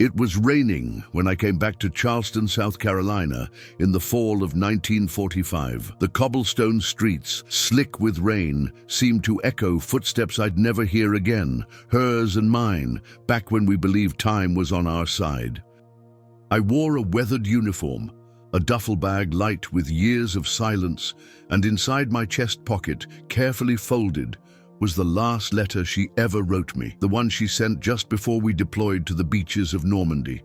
It was raining when I came back to Charleston, South Carolina in the fall of 1945. The cobblestone streets, slick with rain, seemed to echo footsteps I'd never hear again, hers and mine, back when we believed time was on our side. I wore a weathered uniform, a duffel bag light with years of silence, and inside my chest pocket, carefully folded, was the last letter she ever wrote me, the one she sent just before we deployed to the beaches of Normandy.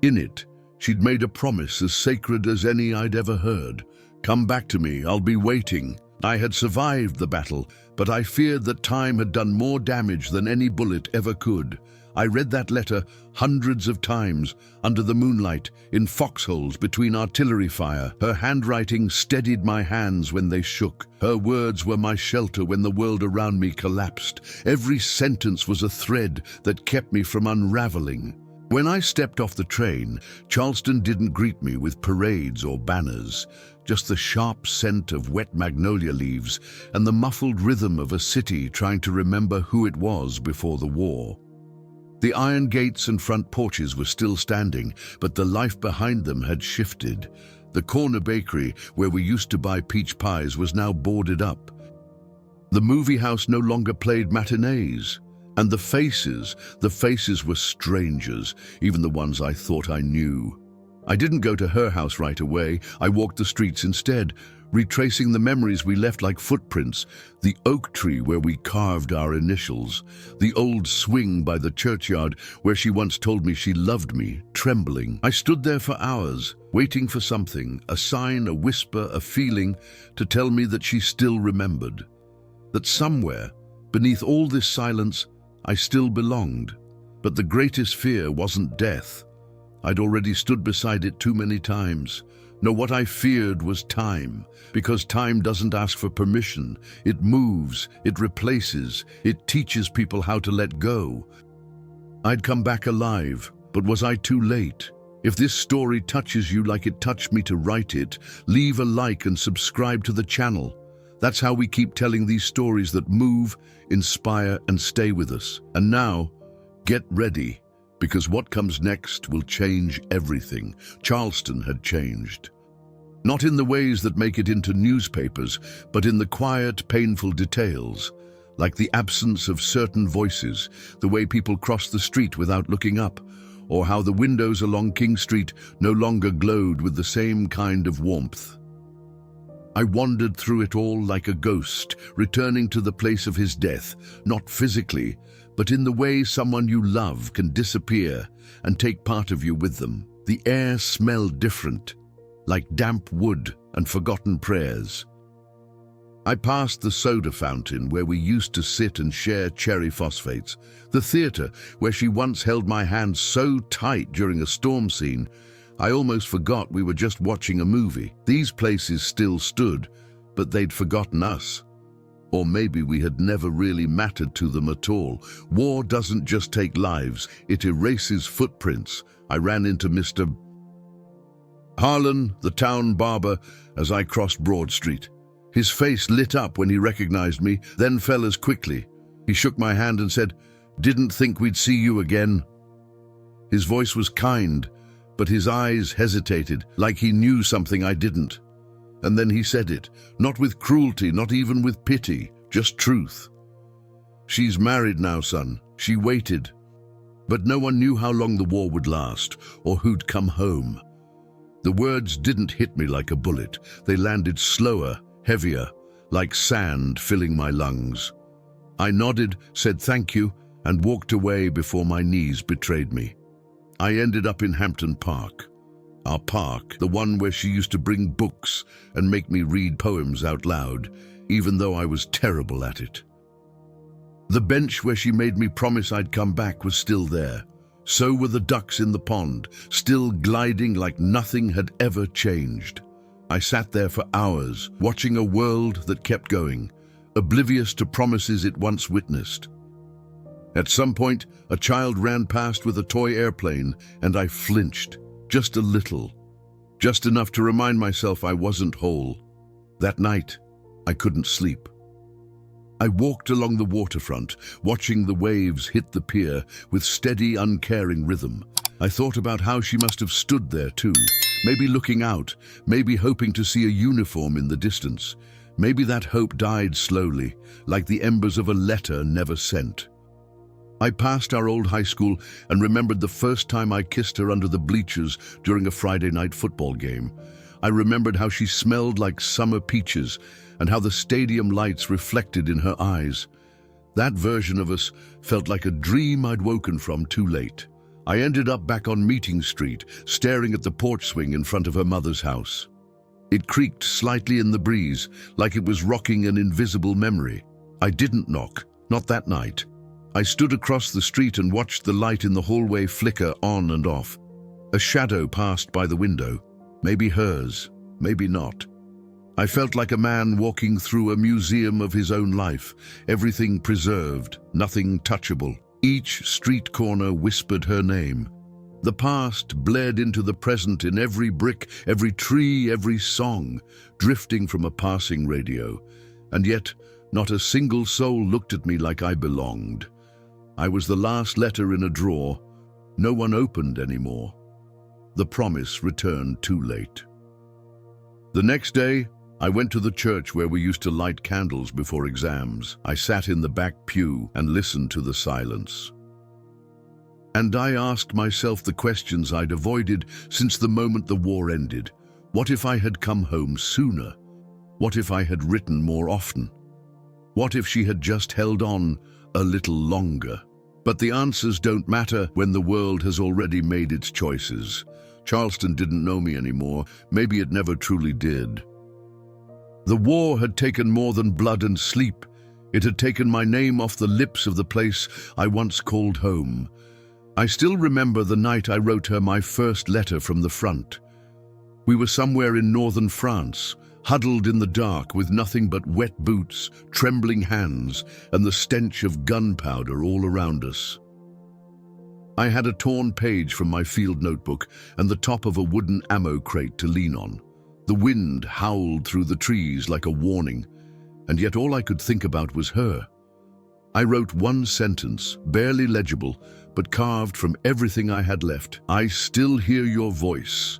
In it, she'd made a promise as sacred as any I'd ever heard. "Come back to me, I'll be waiting." I had survived the battle, but I feared that time had done more damage than any bullet ever could. I read that letter hundreds of times, under the moonlight, in foxholes between artillery fire. Her handwriting steadied my hands when they shook. Her words were my shelter when the world around me collapsed. Every sentence was a thread that kept me from unraveling. When I stepped off the train, Charleston didn't greet me with parades or banners, just the sharp scent of wet magnolia leaves and the muffled rhythm of a city trying to remember who it was before the war. The iron gates and front porches were still standing, but the life behind them had shifted. The corner bakery, where we used to buy peach pies, was now boarded up. The movie house no longer played matinees. And the faces were strangers, even the ones I thought I knew. I didn't go to her house right away. I walked the streets instead, retracing the memories we left like footprints. The oak tree where we carved our initials, the old swing by the churchyard where she once told me she loved me, trembling. I stood there for hours, waiting for something, a sign, a whisper, a feeling, to tell me that she still remembered. That somewhere, beneath all this silence, I still belonged. But the greatest fear wasn't death. I'd already stood beside it too many times. No, what I feared was time, because time doesn't ask for permission. It moves, it replaces, it teaches people how to let go. I'd come back alive, but was I too late? If this story touches you like it touched me to write it, leave a like and subscribe to the channel. That's how we keep telling these stories that move, inspire, and stay with us. And now, get ready, because what comes next will change everything. Charleston had changed. Not in the ways that make it into newspapers, but in the quiet, painful details, like the absence of certain voices, the way people crossed the street without looking up, or how the windows along King Street no longer glowed with the same kind of warmth. I wandered through it all like a ghost, returning to the place of his death, not physically, but in the way someone you love can disappear and take part of you with them. The air smelled different, like damp wood and forgotten prayers. I passed the soda fountain where we used to sit and share cherry phosphates, the theater where she once held my hand so tight during a storm scene, I almost forgot we were just watching a movie. These places still stood, but they'd forgotten us. Or maybe we had never really mattered to them at all. War doesn't just take lives, it erases footprints. I ran into Mr. Harlan, the town barber, as I crossed Broad Street. His face lit up when he recognized me, then fell as quickly. He shook my hand and said, "Didn't think we'd see you again." His voice was kind, but his eyes hesitated, like he knew something I didn't. And then he said it, not with cruelty, not even with pity, just truth. "She's married now, son." She waited. But no one knew how long the war would last, or who'd come home. The words didn't hit me like a bullet. They landed slower, heavier, like sand filling my lungs. I nodded, said thank you, and walked away before my knees betrayed me. I ended up in Hampton Park. Our park, the one where she used to bring books and make me read poems out loud, even though I was terrible at it. The bench where she made me promise I'd come back was still there. So were the ducks in the pond, still gliding like nothing had ever changed. I sat there for hours, watching a world that kept going, oblivious to promises it once witnessed. At some point, a child ran past with a toy airplane, and I flinched. Just a little. Just enough to remind myself I wasn't whole. That night, I couldn't sleep. I walked along the waterfront, watching the waves hit the pier with steady, uncaring rhythm. I thought about how she must have stood there too, maybe looking out, maybe hoping to see a uniform in the distance. Maybe that hope died slowly, like the embers of a letter never sent. I passed our old high school and remembered the first time I kissed her under the bleachers during a Friday night football game. I remembered how she smelled like summer peaches and how the stadium lights reflected in her eyes. That version of us felt like a dream I'd woken from too late. I ended up back on Meeting Street, staring at the porch swing in front of her mother's house. It creaked slightly in the breeze, like it was rocking an invisible memory. I didn't knock, not that night. I stood across the street and watched the light in the hallway flicker on and off. A shadow passed by the window, maybe hers, maybe not. I felt like a man walking through a museum of his own life, everything preserved, nothing touchable. Each street corner whispered her name. The past bled into the present in every brick, every tree, every song, drifting from a passing radio. And yet, not a single soul looked at me like I belonged. I was the last letter in a drawer. No one opened anymore. The promise returned too late. The next day, I went to the church where we used to light candles before exams. I sat in the back pew and listened to the silence. And I asked myself the questions I'd avoided since the moment the war ended. What if I had come home sooner? What if I had written more often? What if she had just held on a little longer? But the answers don't matter when the world has already made its choices. Charleston didn't know me anymore. Maybe it never truly did. The war had taken more than blood and sleep. It had taken my name off the lips of the place I once called home. I still remember the night I wrote her my first letter from the front. We were somewhere in northern France, huddled in the dark with nothing but wet boots, trembling hands, and the stench of gunpowder all around us. I had a torn page from my field notebook and the top of a wooden ammo crate to lean on. The wind howled through the trees like a warning, and yet all I could think about was her. I wrote one sentence, barely legible, but carved from everything I had left. I still hear your voice,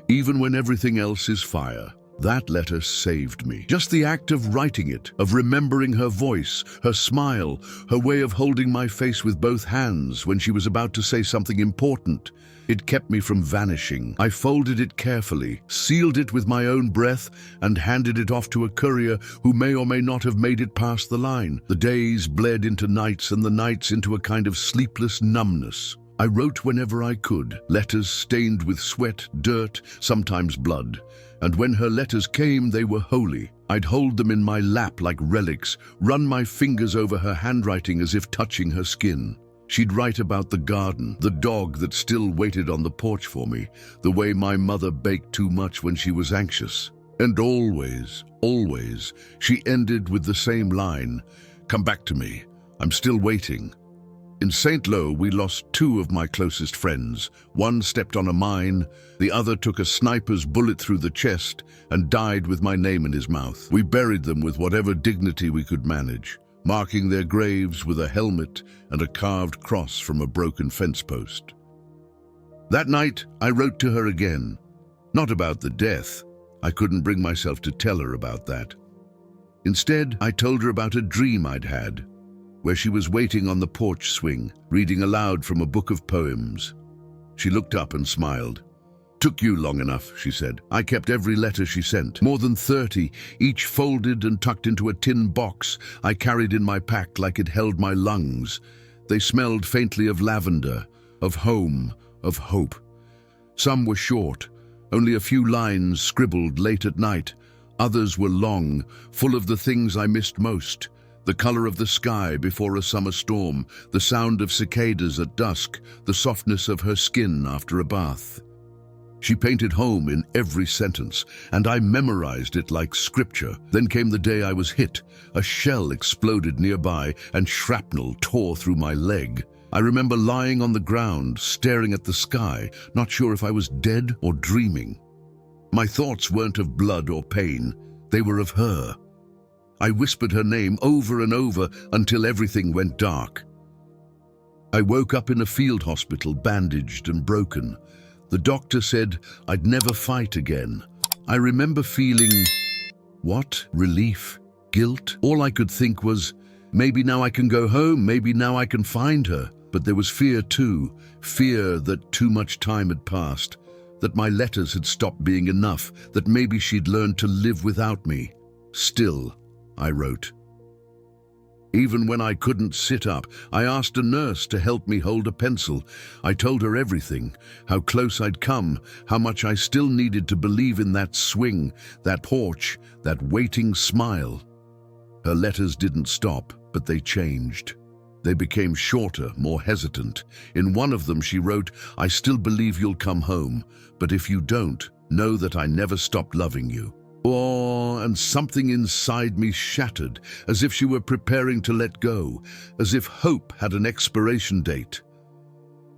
even when everything else is fire. That letter saved me. Just the act of writing it, of remembering her voice, her smile, her way of holding my face with both hands when she was about to say something important. It kept me from vanishing. I folded it carefully, sealed it with my own breath, and handed it off to a courier who may or may not have made it past the line. The days bled into nights and the nights into a kind of sleepless numbness. I wrote whenever I could, letters stained with sweat, dirt, sometimes blood. And when her letters came, they were holy. I'd hold them in my lap like relics, run my fingers over her handwriting as if touching her skin. She'd write about the garden, the dog that still waited on the porch for me, the way my mother baked too much when she was anxious. And always, always, she ended with the same line, "Come back to me. I'm still waiting." In St. Lo, we lost two of my closest friends. One stepped on a mine, the other took a sniper's bullet through the chest and died with my name in his mouth. We buried them with whatever dignity we could manage, marking their graves with a helmet and a carved cross from a broken fence post. That night, I wrote to her again. Not about the death. I couldn't bring myself to tell her about that. Instead, I told her about a dream I'd had, where she was waiting on the porch swing, reading aloud from a book of poems. She looked up and smiled. "Took you long enough," she said. I kept every letter she sent, more than 30, each folded and tucked into a tin box I carried in my pack like it held my lungs. They smelled faintly of lavender, of home, of hope. Some were short, only a few lines scribbled late at night. Others were long, full of the things I missed most. The color of the sky before a summer storm, the sound of cicadas at dusk, the softness of her skin after a bath. She painted home in every sentence, and I memorized it like scripture. Then came the day I was hit. A shell exploded nearby, and shrapnel tore through my leg. I remember lying on the ground, staring at the sky, not sure if I was dead or dreaming. My thoughts weren't of blood or pain, they were of her. I whispered her name over and over until everything went dark. I woke up in a field hospital, bandaged and broken. The doctor said I'd never fight again. I remember feeling, what? Relief? Guilt? All I could think was, maybe now I can go home, maybe now I can find her. But there was fear too, fear that too much time had passed, that my letters had stopped being enough, that maybe she'd learned to live without me. Still, I wrote. Even when I couldn't sit up, I asked a nurse to help me hold a pencil. I told her everything, how close I'd come, how much I still needed to believe in that swing, that porch, that waiting smile. Her letters didn't stop, but they changed. They became shorter, more hesitant. In one of them she wrote, I still believe you'll come home, but if you don't, know that I never stopped loving you. Oh, and something inside me shattered, as if she were preparing to let go, as if hope had an expiration date.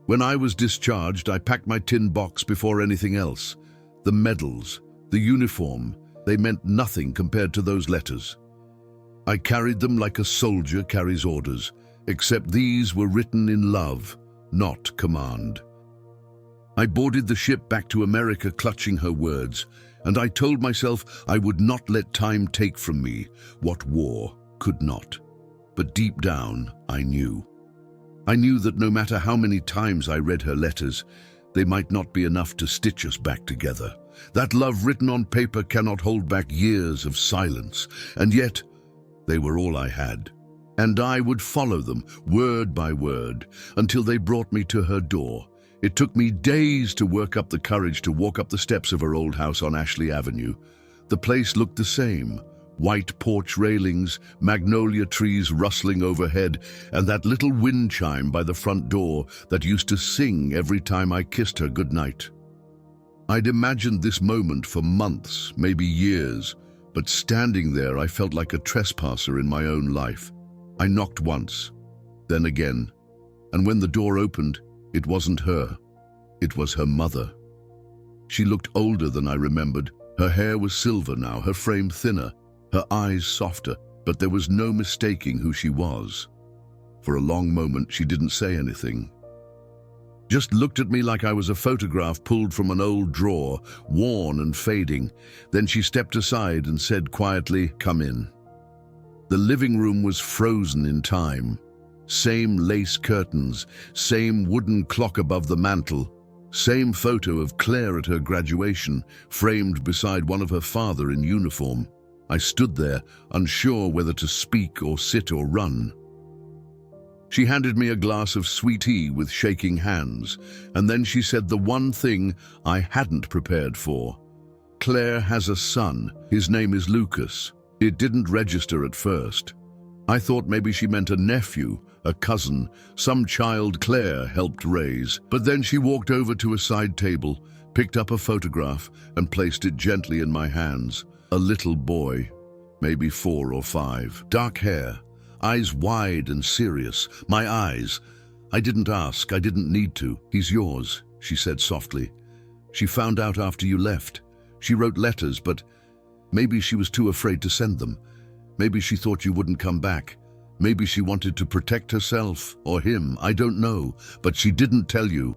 When I was discharged, I packed my tin box before anything else. The medals, the uniform, they meant nothing compared to those letters. I carried them like a soldier carries orders, except these were written in love, not command. I boarded the ship back to America clutching her words, and I told myself I would not let time take from me what war could not. But deep down, I knew. I knew that no matter how many times I read her letters, they might not be enough to stitch us back together. That love written on paper cannot hold back years of silence, and yet they were all I had. And I would follow them, word by word, until they brought me to her door. It took me days to work up the courage to walk up the steps of her old house on Ashley Avenue. The place looked the same. White porch railings, magnolia trees rustling overhead, and that little wind chime by the front door that used to sing every time I kissed her goodnight. I'd imagined this moment for months, maybe years, but standing there I felt like a trespasser in my own life. I knocked once, then again, and when the door opened, it wasn't her. It was her mother. She looked older than I remembered. Her hair was silver now, her frame thinner, her eyes softer, but there was no mistaking who she was. For a long moment, she didn't say anything. Just looked at me like I was a photograph pulled from an old drawer, worn and fading. Then she stepped aside and said quietly, "Come in." The living room was frozen in time. Same lace curtains, same wooden clock above the mantel, same photo of Claire at her graduation, framed beside one of her father in uniform. I stood there, unsure whether to speak or sit or run. She handed me a glass of sweet tea with shaking hands, and then she said the one thing I hadn't prepared for. Claire has a son. His name is Lucas. It didn't register at first. I thought maybe she meant a nephew, a cousin, some child Claire helped raise. But then she walked over to a side table, picked up a photograph, and placed it gently in my hands. A little boy, maybe 4 or 5, dark hair, eyes wide and serious. My eyes. I didn't ask, I didn't need to. "He's yours," she said softly. "She found out after you left. She wrote letters, but maybe she was too afraid to send them. Maybe she thought you wouldn't come back. Maybe she wanted to protect herself or him, I don't know, but she didn't tell you."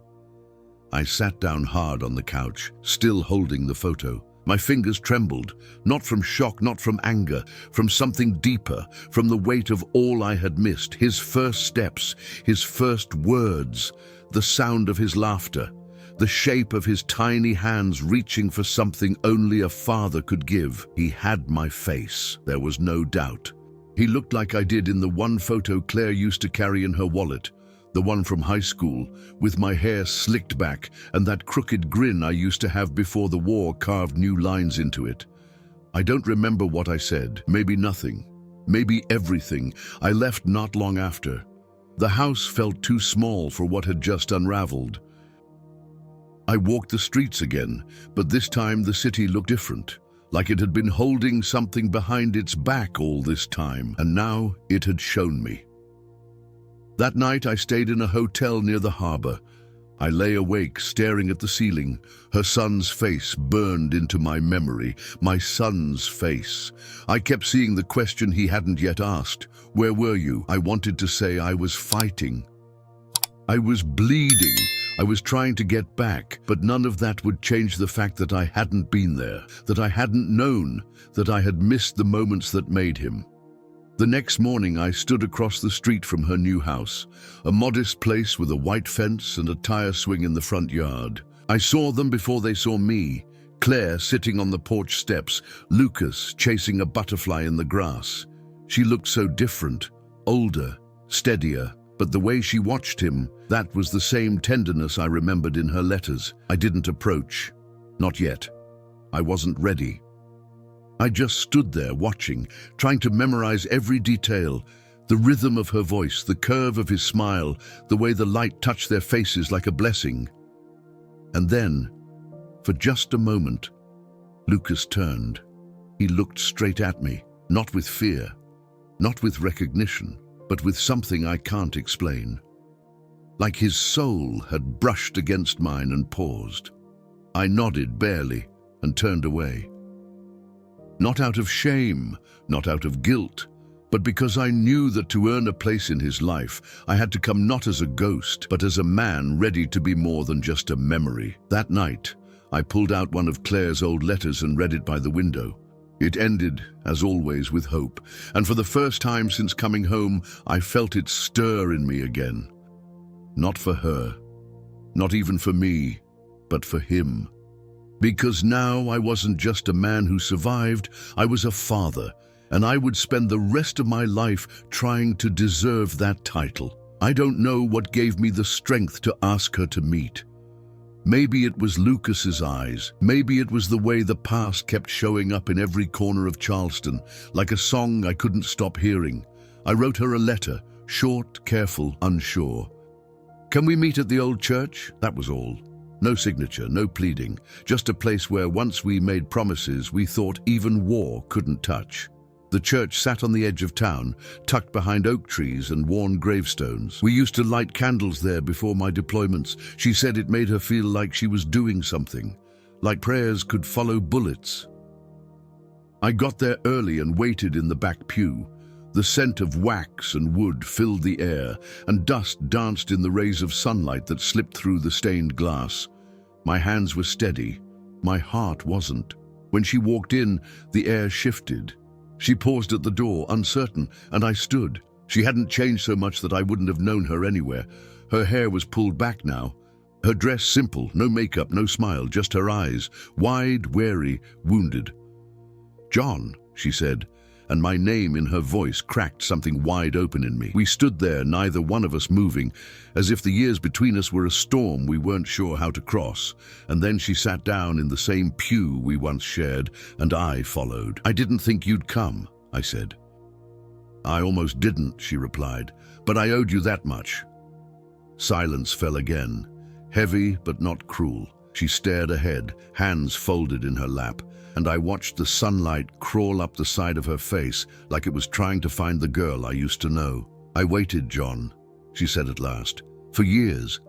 I sat down hard on the couch, still holding the photo. My fingers trembled, not from shock, not from anger, from something deeper, from the weight of all I had missed. His first steps, his first words, the sound of his laughter, the shape of his tiny hands reaching for something only a father could give. He had my face, there was no doubt. He looked like I did in the one photo Claire used to carry in her wallet, the one from high school, with my hair slicked back and that crooked grin I used to have before the war carved new lines into it. I don't remember what I said, maybe nothing, maybe everything. I left not long after. The house felt too small for what had just unraveled. I walked the streets again, but this time the city looked different, like it had been holding something behind its back all this time, and now it had shown me. That night I stayed in a hotel near the harbor. I lay awake, staring at the ceiling. Her son's face burned into my memory. My son's face. I kept seeing the question he hadn't yet asked. Where were you? I wanted to say I was fighting. I was bleeding. I was trying to get back, but none of that would change the fact that I hadn't been there, that I hadn't known, that I had missed the moments that made him. The next morning I stood across the street from her new house, a modest place with a white fence and a tire swing in the front yard. I saw them before they saw me, Claire sitting on the porch steps, Lucas chasing a butterfly in the grass. She looked so different, older, steadier, but the way she watched him, that was the same tenderness I remembered in her letters. I didn't approach. Not yet. I wasn't ready. I just stood there watching, trying to memorize every detail, the rhythm of her voice, the curve of his smile, the way the light touched their faces like a blessing. And then, for just a moment, Lucas turned. He looked straight at me, not with fear, not with recognition, but with something I can't explain. Like his soul had brushed against mine and paused. I nodded barely and turned away. Not out of shame, not out of guilt, but because I knew that to earn a place in his life, I had to come not as a ghost, but as a man ready to be more than just a memory. That night, I pulled out one of Claire's old letters and read it by the window. It ended, as always, with hope, and for the first time since coming home, I felt it stir in me again. Not for her, not even for me, but for him. Because now I wasn't just a man who survived, I was a father, and I would spend the rest of my life trying to deserve that title. I don't know what gave me the strength to ask her to meet. Maybe it was Lucas's eyes. Maybe it was the way the past kept showing up in every corner of Charleston, like a song I couldn't stop hearing. I wrote her a letter, short, careful, unsure. Can we meet at the old church? That was all. No signature, no pleading, just a place where once we made promises we thought even war couldn't touch. The church sat on the edge of town, tucked behind oak trees and worn gravestones. We used to light candles there before my deployments. She said it made her feel like she was doing something, like prayers could follow bullets. I got there early and waited in the back pew. The scent of wax and wood filled the air, and dust danced in the rays of sunlight that slipped through the stained glass. My hands were steady. My heart wasn't. When she walked in, the air shifted. She paused at the door, uncertain, and I stood. She hadn't changed so much that I wouldn't have known her anywhere. Her hair was pulled back now. Her dress simple, no makeup, no smile, just her eyes, wide, wary, wounded. "John," she said, and my name in her voice cracked something wide open in me. We stood there, neither one of us moving, as if the years between us were a storm we weren't sure how to cross. And then she sat down in the same pew we once shared, and I followed. "I didn't think you'd come," I said. "I almost didn't," she replied, "but I owed you that much." Silence fell again, heavy but not cruel. She stared ahead, hands folded in her lap, and I watched the sunlight crawl up the side of her face like it was trying to find the girl I used to know. "I waited, John," she said at last, "for years.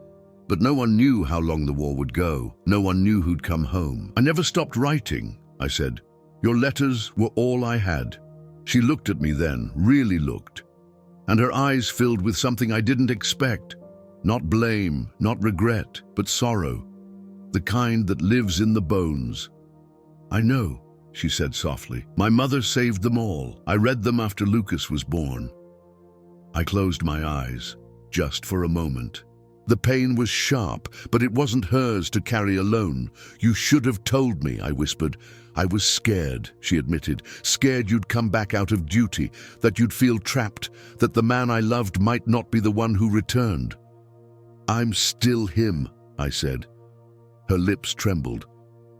But no one knew how long the war would go. No one knew who'd come home. I never stopped writing," I said. "Your letters were all I had." She looked at me then, really looked, and her eyes filled with something I didn't expect. Not blame, not regret, but sorrow. The kind that lives in the bones. "I know," she said softly. "My mother saved them all. I read them after Lucas was born." I closed my eyes, just for a moment. The pain was sharp, but it wasn't hers to carry alone. "You should have told me," I whispered. "I was scared," she admitted. "Scared you'd come back out of duty, that you'd feel trapped, that the man I loved might not be the one who returned." "I'm still him," I said. Her lips trembled.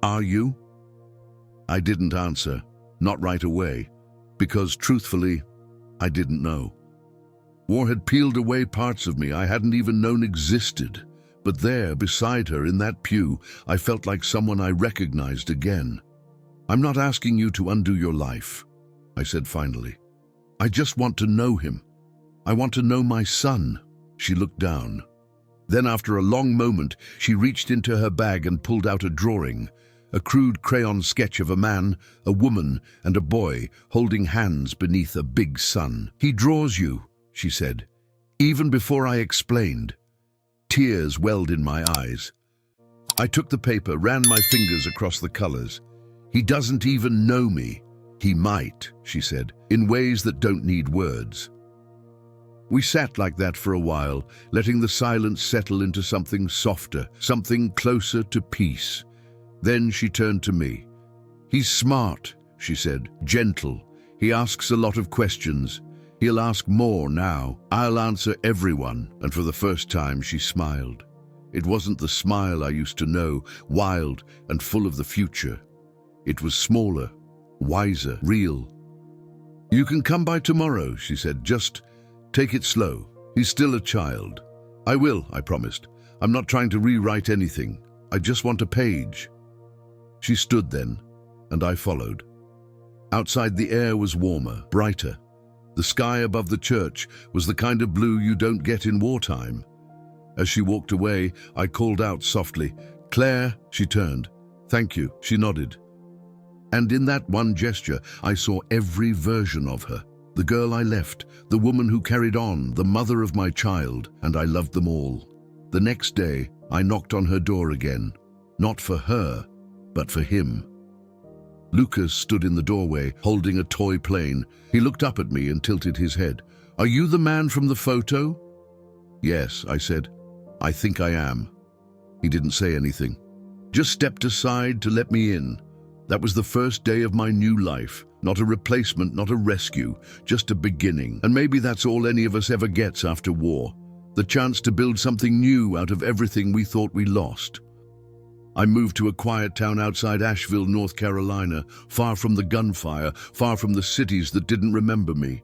"Are you?" I didn't answer, not right away, because truthfully, I didn't know. War had peeled away parts of me I hadn't even known existed, but there, beside her in that pew, I felt like someone I recognized again. "I'm not asking you to undo your life," I said finally. "I just want to know him. I want to know my son." She looked down. Then after a long moment, she reached into her bag and pulled out a drawing, a crude crayon sketch of a man, a woman, and a boy holding hands beneath a big sun. "He draws you," she said, even before I explained. Tears welled in my eyes. I took the paper, ran my fingers across the colors. "He doesn't even know me." "He might," she said, "in ways that don't need words." We sat like that for a while, letting the silence settle into something softer, something closer to peace. Then she turned to me. "He's smart," she said, "gentle. He asks a lot of questions. He'll ask more now. I'll answer everyone." And for the first time, she smiled. It wasn't the smile I used to know, wild and full of the future. It was smaller, wiser, real. "You can come by tomorrow," she said. "Just take it slow. He's still a child." "I will," I promised. "I'm not trying to rewrite anything. I just want a page." She stood then, and I followed. Outside the air was warmer, brighter. The sky above the church was the kind of blue you don't get in wartime. As she walked away, I called out softly, "Claire." She turned. "Thank you." She nodded. And in that one gesture, I saw every version of her. The girl I left, the woman who carried on, the mother of my child, and I loved them all. The next day, I knocked on her door again. Not for her, but for him. Lucas stood in the doorway, holding a toy plane. He looked up at me and tilted his head. "Are you the man from the photo?" "Yes," I said. "I think I am." He didn't say anything. Just stepped aside to let me in. That was the first day of my new life. Not a replacement, not a rescue, just a beginning. And maybe that's all any of us ever gets after war. The chance to build something new out of everything we thought we lost. I moved to a quiet town outside Asheville, North Carolina, far from the gunfire, far from the cities that didn't remember me.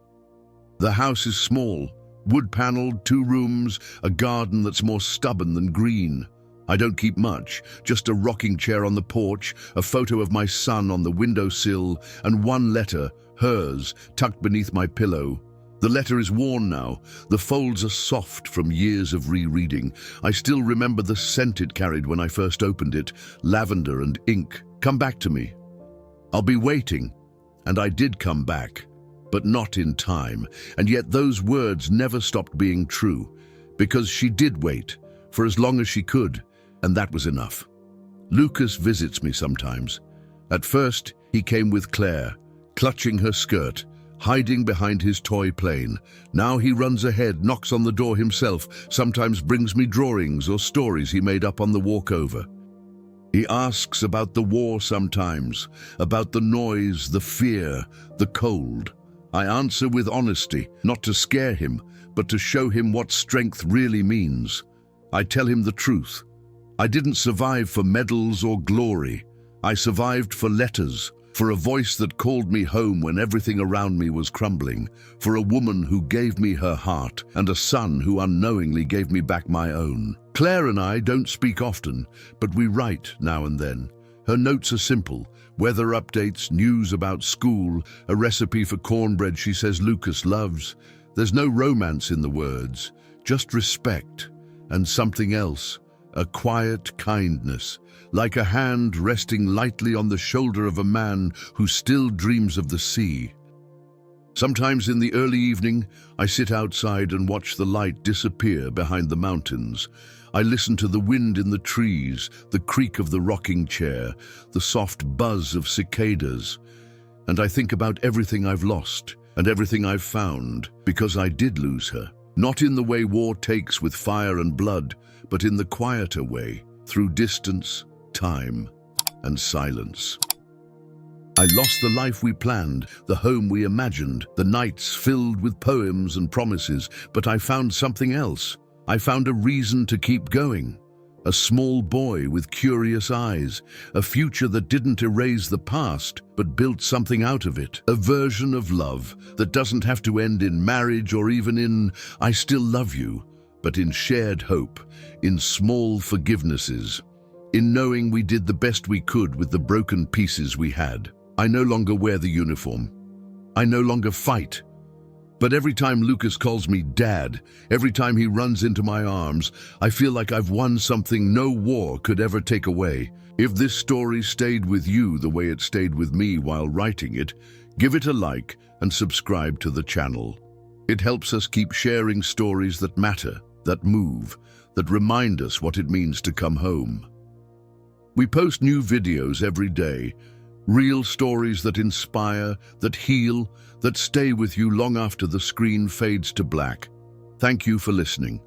The house is small, wood-paneled, 2 rooms, a garden that's more stubborn than green. I don't keep much, just a rocking chair on the porch, a photo of my son on the windowsill, and one letter, hers, tucked beneath my pillow. The letter is worn now. The folds are soft from years of rereading. I still remember the scent it carried when I first opened it, lavender and ink. "Come back to me. I'll be waiting." And I did come back, but not in time. And yet those words never stopped being true, because she did wait, for as long as she could, and that was enough. Lucas visits me sometimes. At first, he came with Claire, clutching her skirt, hiding behind his toy plane. Now he runs ahead, knocks on the door himself, sometimes brings me drawings or stories he made up on the walkover. He asks about the war sometimes, about the noise, the fear, the cold. I answer with honesty, not to scare him, but to show him what strength really means. I tell him the truth. I didn't survive for medals or glory. I survived for letters, for a voice that called me home when everything around me was crumbling, for a woman who gave me her heart, and a son who unknowingly gave me back my own. Claire and I don't speak often, but we write now and then. Her notes are simple: weather updates, news about school, a recipe for cornbread she says Lucas loves. There's no romance in the words, just respect, and something else, a quiet kindness, like a hand resting lightly on the shoulder of a man who still dreams of the sea. Sometimes in the early evening, I sit outside and watch the light disappear behind the mountains. I listen to the wind in the trees, the creak of the rocking chair, the soft buzz of cicadas, and I think about everything I've lost and everything I've found, because I did lose her. Not in the way war takes with fire and blood, but in the quieter way, through distance, time, and silence. I lost the life we planned, the home we imagined, the nights filled with poems and promises, but I found something else. I found a reason to keep going. A small boy with curious eyes, a future that didn't erase the past, but built something out of it. A version of love that doesn't have to end in marriage or even in "I still love you," but in shared hope, in small forgivenesses, in knowing we did the best we could with the broken pieces we had. I no longer wear the uniform. I no longer fight. But every time Lucas calls me Dad, every time he runs into my arms, I feel like I've won something no war could ever take away. If this story stayed with you the way it stayed with me while writing it, give it a like and subscribe to the channel. It helps us keep sharing stories that matter, that move, that remind us what it means to come home. We post new videos every day, real stories that inspire, that heal, that stay with you long after the screen fades to black. Thank you for listening.